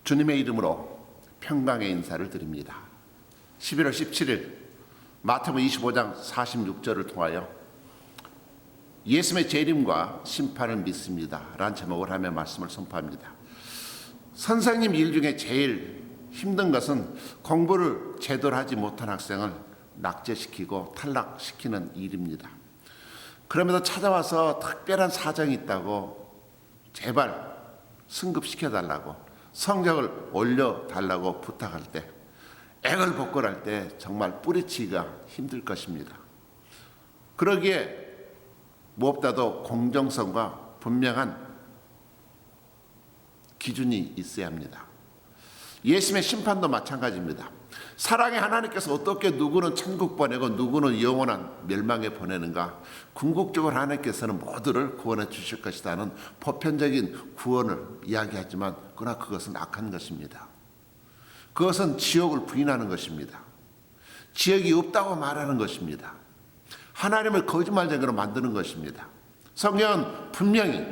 주님의 이름으로 평강의 인사를 드립니다. 11월 17일 마태복음 25장 46절을 통하여 예수님의 재림과 심판을 믿습니다 라는 제목을 하며 말씀을 선포합니다. 선생님 일 중에 제일 힘든 것은 공부를 제대로 하지 못한 학생을 낙제시키고 탈락시키는 일입니다. 그러면서 찾아와서 특별한 사정이 있다고 제발 승급시켜달라고 성적을 올려달라고 부탁할 때, 애걸복걸할 때 정말 뿌리치기가 힘들 것입니다. 그러기에 무엇보다도 공정성과 분명한 기준이 있어야 합니다. 예수님의 심판도 마찬가지입니다. 사랑의 하나님께서 어떻게 누구는 천국 보내고 누구는 영원한 멸망에 보내는가? 궁극적으로 하나님께서는 모두를 구원해 주실 것이라는 보편적인 구원을 이야기하지만 그러나 그것은 악한 것입니다. 그것은 지옥을 부인하는 것입니다. 지옥이 없다고 말하는 것입니다. 하나님을 거짓말쟁이로 만드는 것입니다. 성경은 분명히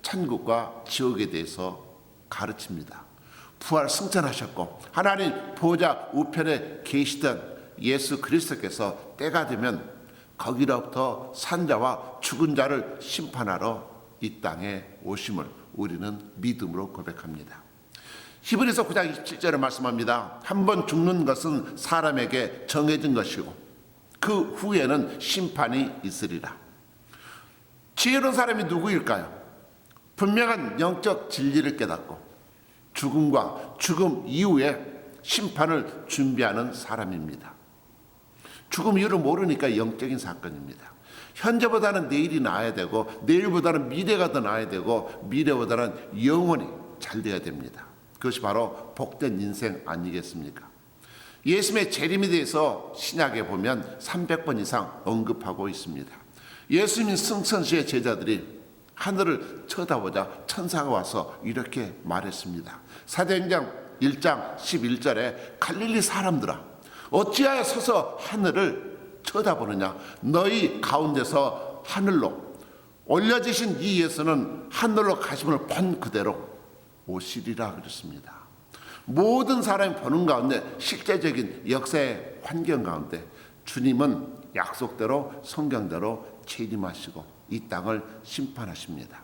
천국과 지옥에 대해서 가르칩니다. 부활 승천하셨고 하나님 보좌 우편에 계시던 예수 그리스도께서 때가 되면 거기로부터 산자와 죽은 자를 심판하러 이 땅에 오심을 우리는 믿음으로 고백합니다. 히브리서 9장 27절에 말씀합니다. 한 번 죽는 것은 사람에게 정해진 것이고 그 후에는 심판이 있으리라. 지혜로운 사람이 누구일까요? 분명한 영적 진리를 깨닫고 죽음과 죽음 이후에 심판을 준비하는 사람입니다. 죽음 이유를 모르니까 영적인 사건입니다. 현재보다는 내일이 나아야 되고 내일보다는 미래가 더 나아야 되고 미래보다는 영원히 잘 돼야 됩니다. 그것이 바로 복된 인생 아니겠습니까? 예수님의 재림에 대해서 신약에 보면 300번 이상 언급하고 있습니다. 예수님 승천 시의 제자들이 하늘을 쳐다보자 천사가 와서 이렇게 말했습니다. 사도행전 1장 11절에 갈릴리 사람들아 어찌하여 서서 하늘을 쳐다보느냐? 너희 가운데서 하늘로 올려지신 이 예수는 하늘로 가심을 본 그대로 오시리라 그랬습니다. 모든 사람이 보는 가운데 실제적인 역사의 환경 가운데 주님은 약속대로 성경대로 재림하시고 이 땅을 심판하십니다.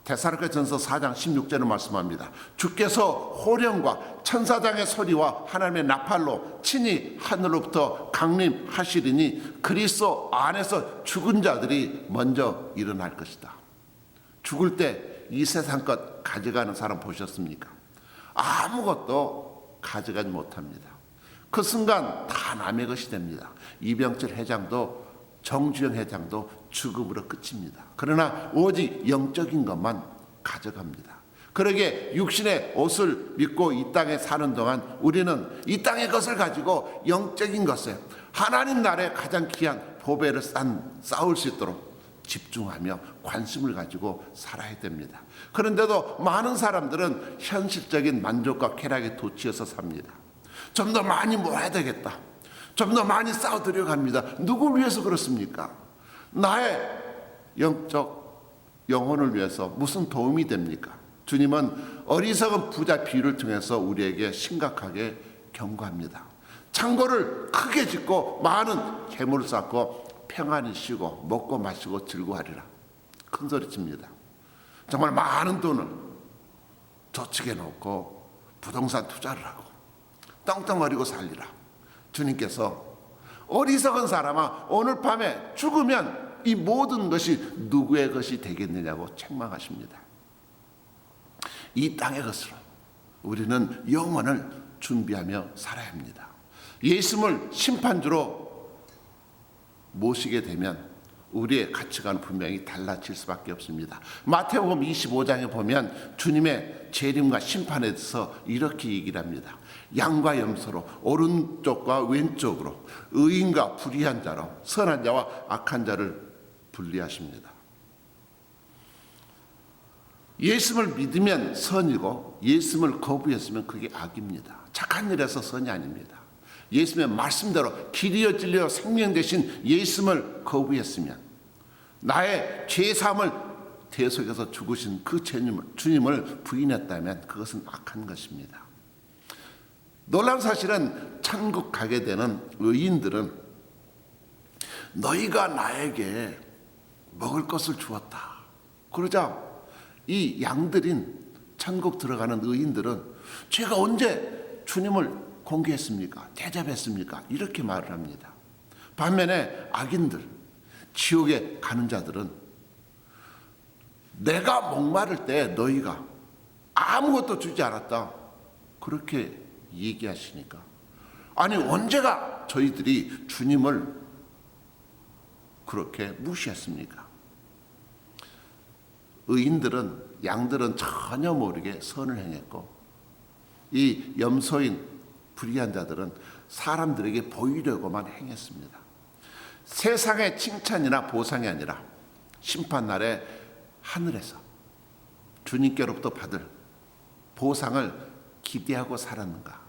데살로니가전서 4장 16절을 말씀합니다. 주께서 호령과 천사장의 소리와 하나님의 나팔로 친히 하늘로부터 강림하시리니 그리스도 안에서 죽은 자들이 먼저 일어날 것이다. 죽을 때 이 세상 것 가져가는 사람 보셨습니까? 아무것도 가져가지 못합니다. 그 순간 다 남의 것이 됩니다. 이병철 회장도 정주영 회장도 죽음으로 끝입니다. 그러나 오직 영적인 것만 가져갑니다. 그러기에 육신의 옷을 믿고 이 땅에 사는 동안 우리는 이 땅의 것을 가지고 영적인 것에 하나님 나라의 가장 귀한 보배를 쌓을 수 있도록 집중하며 관심을 가지고 살아야 됩니다. 그런데도 많은 사람들은 현실적인 만족과 쾌락에 도취해서 삽니다. 좀 더 많이 모아야 되겠다. 좀 더 많이 쌓아 들여갑니다. 누구를 위해서 그렇습니까? 나의 영적 영혼을 위해서 무슨 도움이 됩니까? 주님은 어리석은 부자 비유를 통해서 우리에게 심각하게 경고합니다. 창고를 크게 짓고 많은 재물을 쌓고 평안히 쉬고 먹고 마시고 즐거워하리라. 큰 소리 칩니다. 정말 많은 돈을 저축해 놓고 부동산 투자를 하고 떵떵거리고 살리라. 주님께서 어리석은 사람아 오늘 밤에 죽으면 이 모든 것이 누구의 것이 되겠느냐고 책망하십니다. 이 땅의 것으로 우리는 영원을 준비하며 살아야 합니다. 예수님을 심판주로 모시게 되면 우리의 가치관은 분명히 달라질 수밖에 없습니다. 마태복음 25장에 보면 주님의 재림과 심판에 대해서 이렇게 얘기를 합니다. 양과 염소로 오른쪽과 왼쪽으로 의인과 불의한 자로 선한 자와 악한 자를 분리하십니다. 예수님을 믿으면 선이고 예수님을 거부했으면 그게 악입니다. 착한 일에서 선이 아닙니다. 예수님의 말씀대로 길이요 진리요 생명 되신 예수님을 거부했으면 나의 죄사함을 대속에서 죽으신 그 주님을 부인했다면 그것은 악한 것입니다. 놀라운 사실은 천국 가게 되는 의인들은 너희가 나에게 먹을 것을 주었다. 그러자 이 양들인 천국 들어가는 의인들은 제가 언제 주님을 공개했습니까? 대접했습니까? 이렇게 말을 합니다. 반면에 악인들, 지옥에 가는 자들은 내가 목마를 때 너희가 아무것도 주지 않았다. 그렇게 얘기하시니까 아니 언제가 저희들이 주님을 그렇게 무시했습니까? 의인들은 양들은 전혀 모르게 선을 행했고 이 염소인 불의한 자들은 사람들에게 보이려고만 행했습니다. 세상의 칭찬이나 보상이 아니라 심판날에 하늘에서 주님께로부터 받을 보상을 기대하고 살았는가?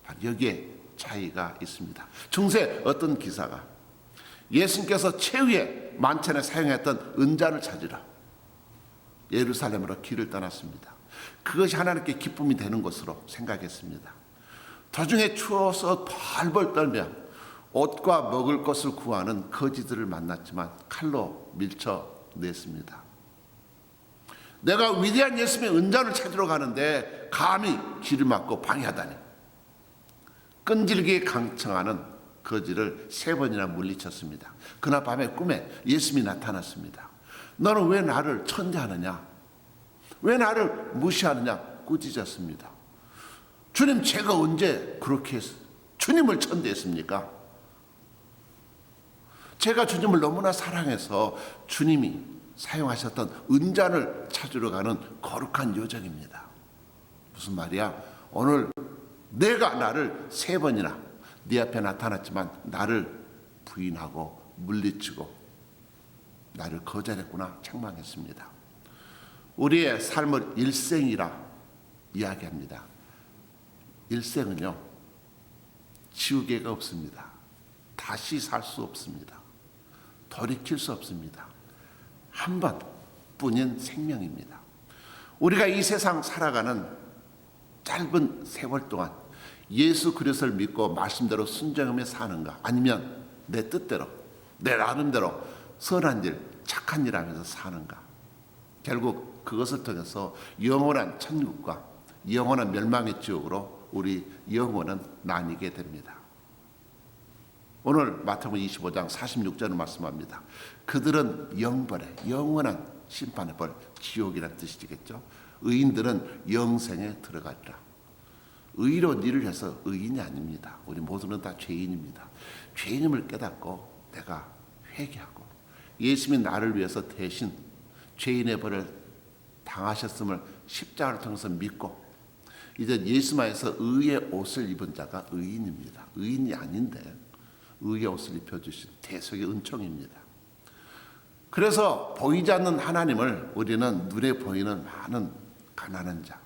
바로 여기에 차이가 있습니다. 중세 어떤 기사가 예수님께서 최후의 만찬에 사용했던 은잔을 찾으러 예루살렘으로 길을 떠났습니다. 그것이 하나님께 기쁨이 되는 것으로 생각했습니다. 도중에 추워서 벌벌 떨며 옷과 먹을 것을 구하는 거지들을 만났지만 칼로 밀쳐냈습니다. 내가 위대한 예수님의 은잔을 찾으러 가는데 감히 길을 막고 방해하다니. 끈질기게 강청하는 거지를 3번이나 물리쳤습니다. 그날 밤에 꿈에 예수님이 나타났습니다. 너는 왜 나를 천대하느냐? 왜 나를 무시하느냐? 꾸짖었습니다. 주님, 제가 언제 그렇게 주님을 천대했습니까? 제가 주님을 너무나 사랑해서 주님이 사용하셨던 은잔을 찾으러 가는 거룩한 요정입니다. 무슨 말이야? 오늘 내가 나를 3번이나 네 앞에 나타났지만 나를 부인하고 물리치고 나를 거절했구나 책망했습니다. 우리의 삶을 일생이라 이야기합니다. 일생은요, 지우개가 없습니다. 다시 살 수 없습니다. 돌이킬 수 없습니다. 한 번뿐인 생명입니다. 우리가 이 세상 살아가는 짧은 세월 동안 예수 그리스도를 믿고 말씀대로 순종하며 사는가, 아니면 내 뜻대로 내 나름대로 선한 일, 착한 일 하면서 사는가. 결국 그것을 통해서 영원한 천국과 영원한 멸망의 지옥으로 우리 영혼은 나뉘게 됩니다. 오늘 마태복음 25장 46절을 말씀합니다. 그들은 영벌에, 영원한 심판의 벌, 지옥이라는 뜻이겠죠. 의인들은 영생에 들어가리라. 의로운 일을 해서 의인이 아닙니다. 우리 모두는 다 죄인입니다. 죄인임을 깨닫고 내가 회개하고 예수님이 나를 위해서 대신 죄인의 벌을 당하셨음을 십자가를 통해서 믿고 이제 예수 안에서 의의 옷을 입은 자가 의인입니다. 의인이 아닌데 의의 옷을 입혀주신 대속의 은총입니다. 그래서 보이지 않는 하나님을 우리는 눈에 보이는 많은 가난한 자,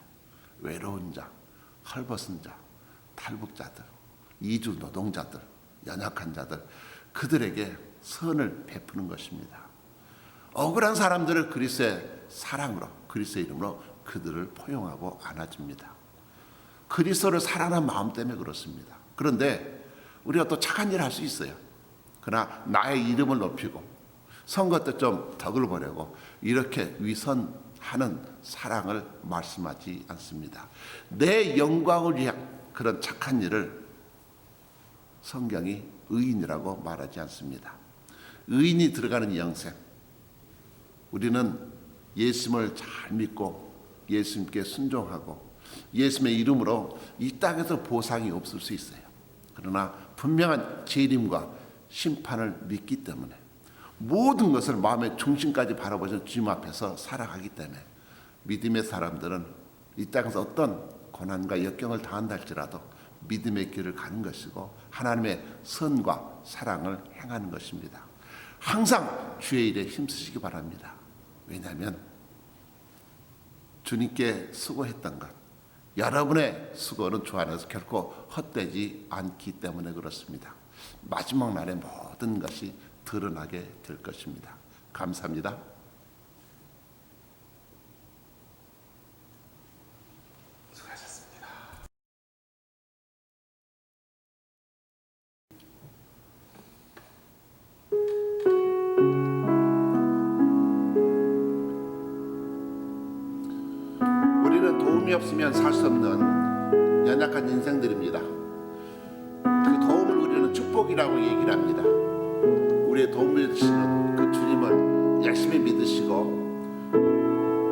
외로운 자, 헐벗은 자, 탈북자들, 이주 노동자들, 연약한 자들, 그들에게 선을 베푸는 것입니다. 억울한 사람들을 그리스도의 사랑으로, 그리스도의 이름으로 그들을 포용하고 안아줍니다. 그리스도를 사랑하는 마음 때문에 그렇습니다. 그런데 우리가 또 착한 일을 할 수 있어요. 그러나 나의 이름을 높이고 선거 때 좀 덕을 보려고 이렇게 위선하는 사랑을 말씀하지 않습니다. 내 영광을 위한 그런 착한 일을 성경이 의인이라고 말하지 않습니다. 의인이 들어가는 영생, 우리는 예수님을 잘 믿고 예수님께 순종하고 예수님의 이름으로 이 땅에서 보상이 없을 수 있어요. 그러나 분명한 재림과 심판을 믿기 때문에 모든 것을 마음의 중심까지 바라보시는 주님 앞에서 살아가기 때문에 믿음의 사람들은 이 땅에서 어떤 고난과 역경을 당한다 할지라도 믿음의 길을 가는 것이고 하나님의 선과 사랑을 행하는 것입니다. 항상 주의 일에 힘쓰시기 바랍니다. 왜냐하면 주님께 수고했던 것, 여러분의 수고는 주 안에서 결코 헛되지 않기 때문에 그렇습니다. 마지막 날에 모든 것이 드러나게 될 것입니다. 감사합니다. 도움이 없으면 살 수 없는 연약한 인생들입니다. 그 도움을 우리는 축복이라고 얘기를 합니다. 우리의 도움을 주시는 그 주님을 열심히 믿으시고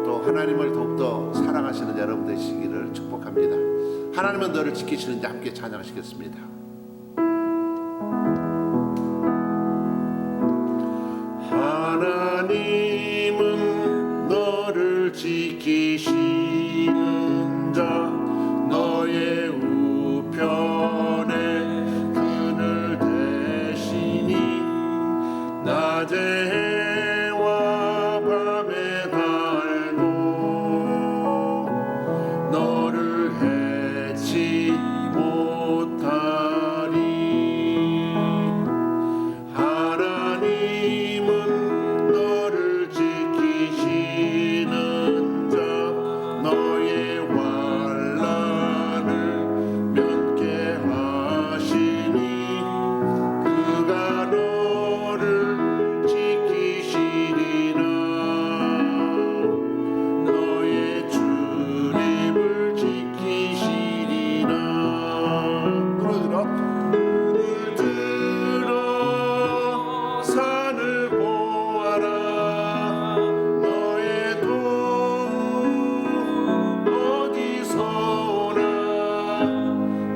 또 하나님을 더욱더 사랑하시는 여러분 되시기를 축복합니다. 하나님은 너를 지키시는지 함께 찬양하시겠습니다. 하나님은 너를 지키시는 자 너의 우편에 그늘 대시니 낮에 해와 밤에 달고 너를 해치 못하리. 하나님은 너를 지키시는 자 너의 환난을 면케하시니 그가 너를 지키시리라. 너의 주님을 지키시리라. 눈을 들어 산을 보아라. 너의 도움 어디서 오나.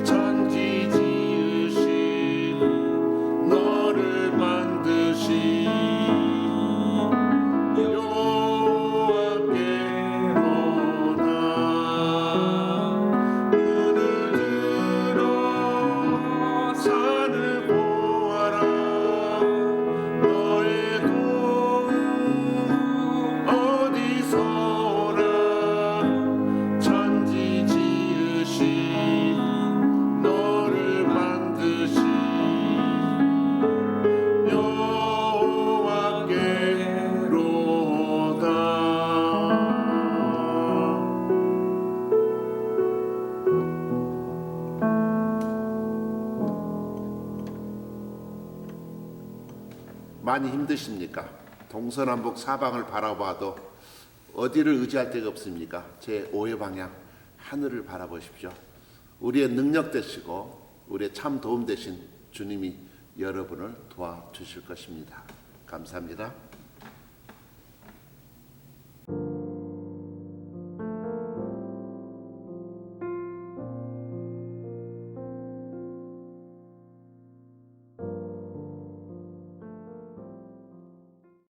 천지 지으신 너를 만드신 여호와께로다. 눈을 들어 산을 보아라. 너의 도움 어디서 오나. 천지 지으신 너를 만드신 여호와께로다. 많이 힘드십니까? 동서남북 사방을 바라봐도 어디를 의지할 데가 없습니까? 제 5의 방향 하늘을 바라보십시오. 우리의 능력 되시고 우리의 참 도움 되신 주님이 여러분을 도와주실 것입니다. 감사합니다.